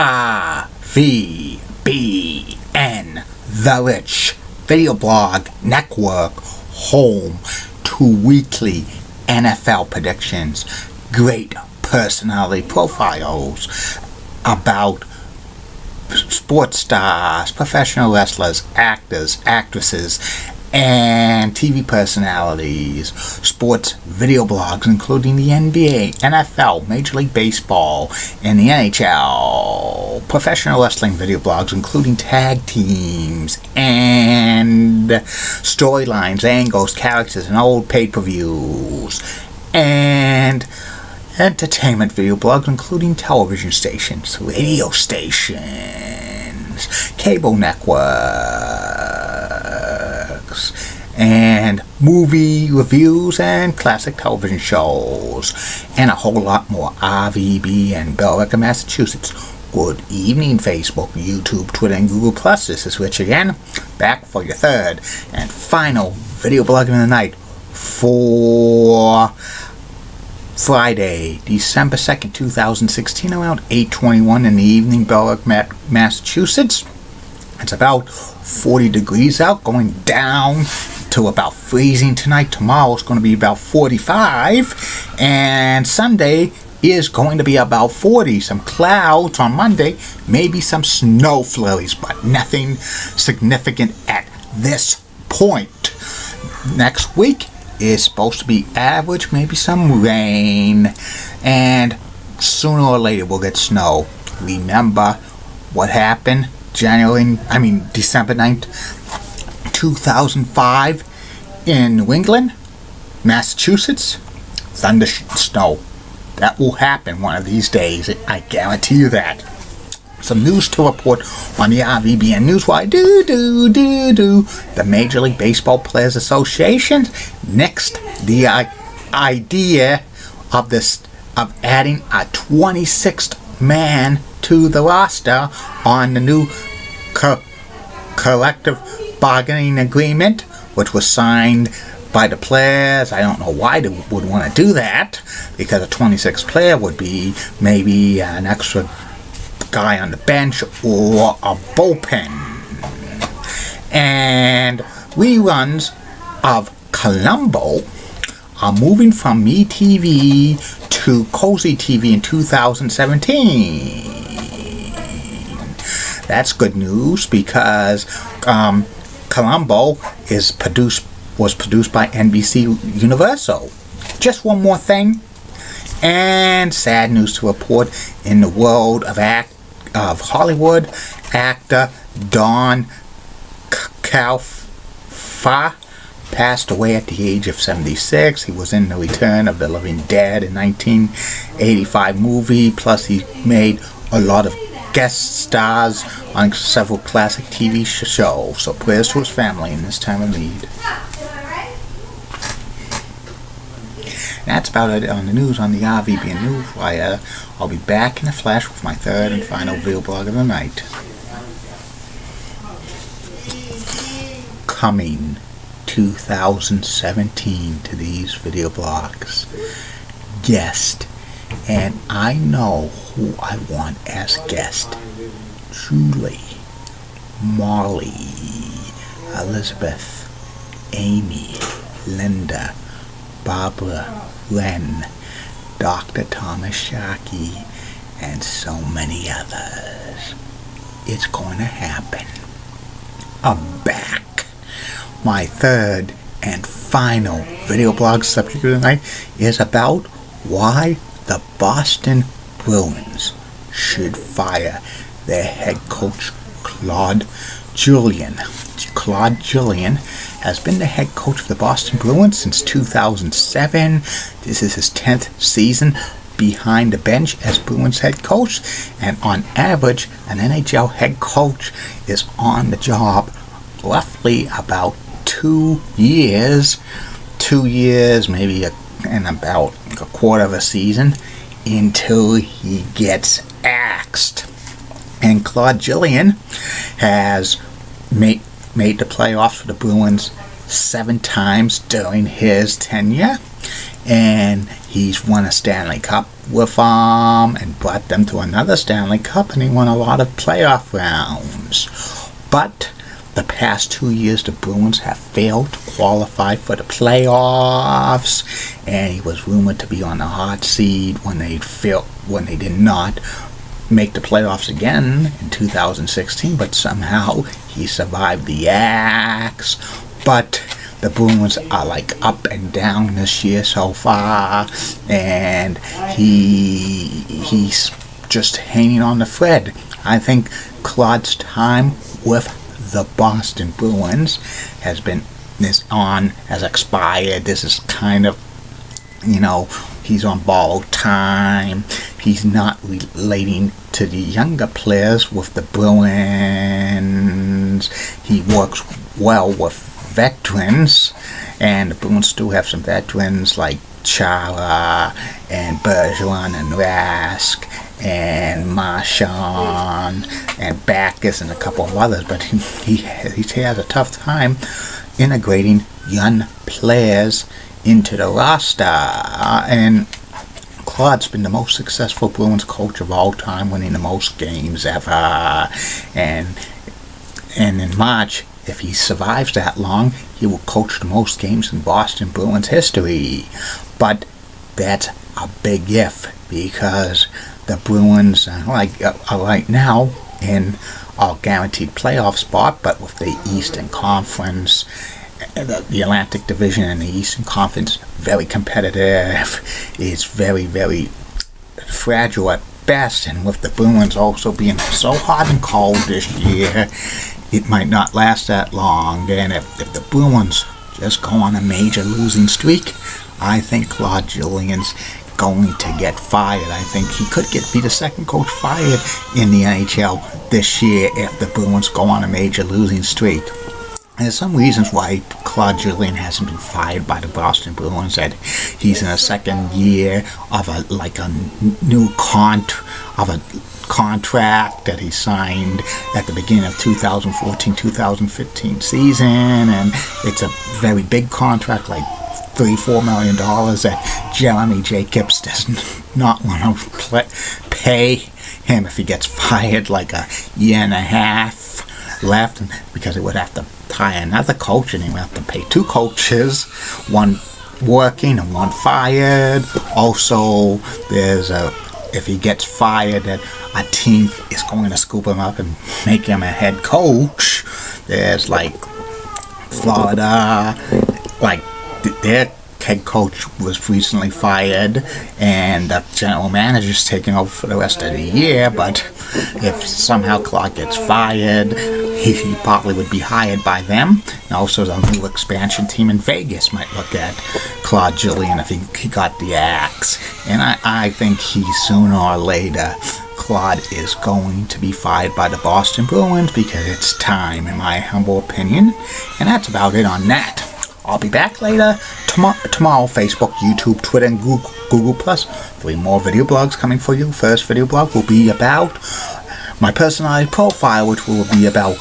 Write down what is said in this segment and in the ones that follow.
RVBN, the Rich Video Blog Network, home to weekly NFL predictions, great personality profiles about sports stars, professional wrestlers, actors, actresses, and TV personalities, sports video blogs including the NBA, NFL, Major League Baseball, and the NHL, professional wrestling video blogs including tag teams, and storylines, angles, characters, and old pay-per-views, and entertainment video blogs including television stations, radio stations, cable networks, and movie reviews and classic television shows, and a whole lot more. RVB and Billerica, Massachusetts. Good evening, Facebook, YouTube, Twitter, and Google+. This is Rich again, back for your third and final video blog of the night for Friday, December 2nd, 2016, around 8:21 in the evening, Billerica, Massachusetts. It's about 40 degrees out, going down to about freezing tonight. Tomorrow is going to be about 45, and Sunday is going to be about 40. Some clouds on Monday, maybe some snow flurries, but nothing significant at this point. Next week is supposed to be average, maybe some rain, and sooner or later we'll get snow. Remember what happened December 9th, 2005 in New England, Massachusetts? Thunder snow. That will happen one of these days. I guarantee you that. Some news to report on the RVBN Newswire. The Major League Baseball Players Association nixed the idea of adding a 26th man to the roster on the new collective bargaining agreement, which was signed by the players. I don't know why they would want to do that, because a 26th player would be maybe an extra guy on the bench or a bullpen. And reruns of Columbo are moving from MeTV to Cozy TV in 2017. That's good news, because Columbo was produced by NBC Universal. Just one more thing, and sad news to report in the world of Hollywood. Actor Don Calfa passed away at the age of 76. He was in The Return of the Living Dead in 1985 movie, plus he made a lot of guest stars on several classic TV shows. So prayers to his family in this time of need. That's about it on the news on the RVBN Newswire. I'll be back in a flash with my third and final video blog of the night. Coming 2017 to these video blogs. Guest. And I know who I want as guest. Julie, Molly, Elizabeth, Amy, Linda, Barbara, Len, Dr. Thomas Sharkey, and so many others. It's going to happen. I'm back. My third and final video blog subject of the night is about why the Boston Bruins should fire their head coach, Claude Julien. Claude Julien has been the head coach of the Boston Bruins since 2007. This is his 10th season behind the bench as Bruins head coach, and on average, an NHL head coach is on the job roughly about 2 years, maybe and about a quarter of a season, until he gets axed. And Claude Julien has made the playoffs for the Bruins 7 times during his tenure, and he's won a Stanley Cup with them and brought them to another Stanley Cup, and he won a lot of playoff rounds. But the past 2 years, the Bruins have failed to qualify for the playoffs, and he was rumored to be on the hot seat when they did not make the playoffs again in 2016, but somehow he survived the axe. But the Bruins are like up and down this year so far, and he's just hanging on the thread. I think Claude's time with the Boston Bruins has expired. This is kind of, he's on borrowed time. He's not relating to the younger players with the Bruins. He works well with veterans, and the Bruins still have some veterans like Chara and Bergeron and Rask and Marchand and Backus and a couple of others, but he has a tough time integrating young players into the roster. And Claude's been the most successful Bruins coach of all time, winning the most games ever. And in March, if he survives that long, he will coach the most games in Boston Bruins history. But that's a big if, because the Bruins are right now in a guaranteed playoff spot, but with the Eastern Conference, the Atlantic Division and the Eastern Conference, very competitive. It's very, very fragile at best, and with the Bruins also being so hot and cold this year, it might not last that long. And if the Bruins just go on a major losing streak, I think Claude Julien's going to get fired. I think he could be the second coach fired in the NHL this year if the Bruins go on a major losing streak. There's some reasons why Claude Julien hasn't been fired by the Boston Bruins. That he's in a second year of a new contract that he signed at the beginning of 2014-2015 season, and it's a very big contract, like $3-4 million, that Jeremy Jacobs does not want to pay him if he gets fired, like a year and a half left, because he would have to hire another coach, and he would have to pay two coaches, one working and one fired. Also, if he gets fired, that a team is going to scoop him up and make him a head coach. There's like Florida, like their head coach was recently fired, and the general manager's taking over for the rest of the year. But if somehow Claude gets fired, he probably would be hired by them. And also the new expansion team in Vegas might look at Claude Julien if he got the axe. And I think sooner or later, Claude is going to be fired by the Boston Bruins, because it's time, in my humble opinion. And that's about it on that. I'll be back later tomorrow, Facebook, YouTube, Twitter, and Google+. 3 more video blogs coming for you. First video blog will be about my personality profile, which will be about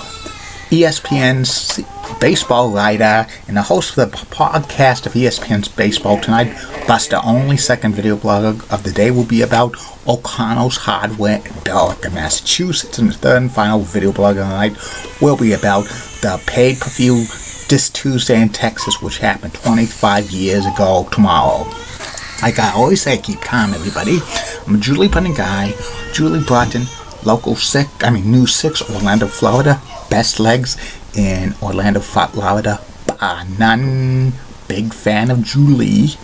ESPN's baseball writer and the host of the podcast of ESPN's Baseball Tonight, Buster Only. Second video blog of the day will be about O'Connell's Hardware in Billerica, Massachusetts. And the third and final video blog of the night will be about the pay-per-view this Tuesday in Texas, which happened 25 years ago tomorrow. Like I always say, keep calm, everybody. I'm a Julie Bunting guy. Julie Broughton, News 6, Orlando, Florida. Best legs in Orlando, Florida. Bar none. Big fan of Julie.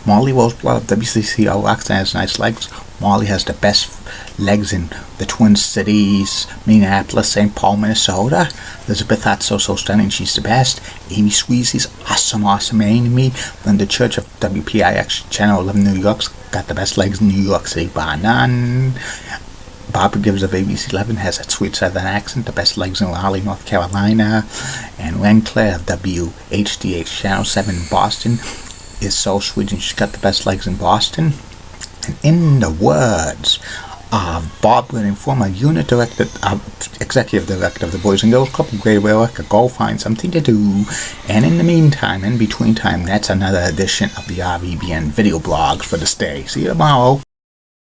Molly Roseblood of WCCO Roxanne has nice legs. Molly has the best legs in the Twin Cities, Minneapolis, St. Paul, Minnesota. Elizabeth Hart's so stunning, she's the best. Amy Squeezy's awesome Amy. Linda Church of WPIX Channel 11 New York's got the best legs in New York City, bar none. Barbara Gibbs of ABC 11 has a sweet southern accent, the best legs in Raleigh, North Carolina. And Ren Claire of WHDH Channel 7 in Boston is so sweet, and she's got the best legs in Boston. And in the words Bob Lennon, former unit director, executive director of the Boys and Girls Club of Greater America. Go find something to do. And in the meantime, in between time, that's another edition of the REBN video blog for this day. See you tomorrow.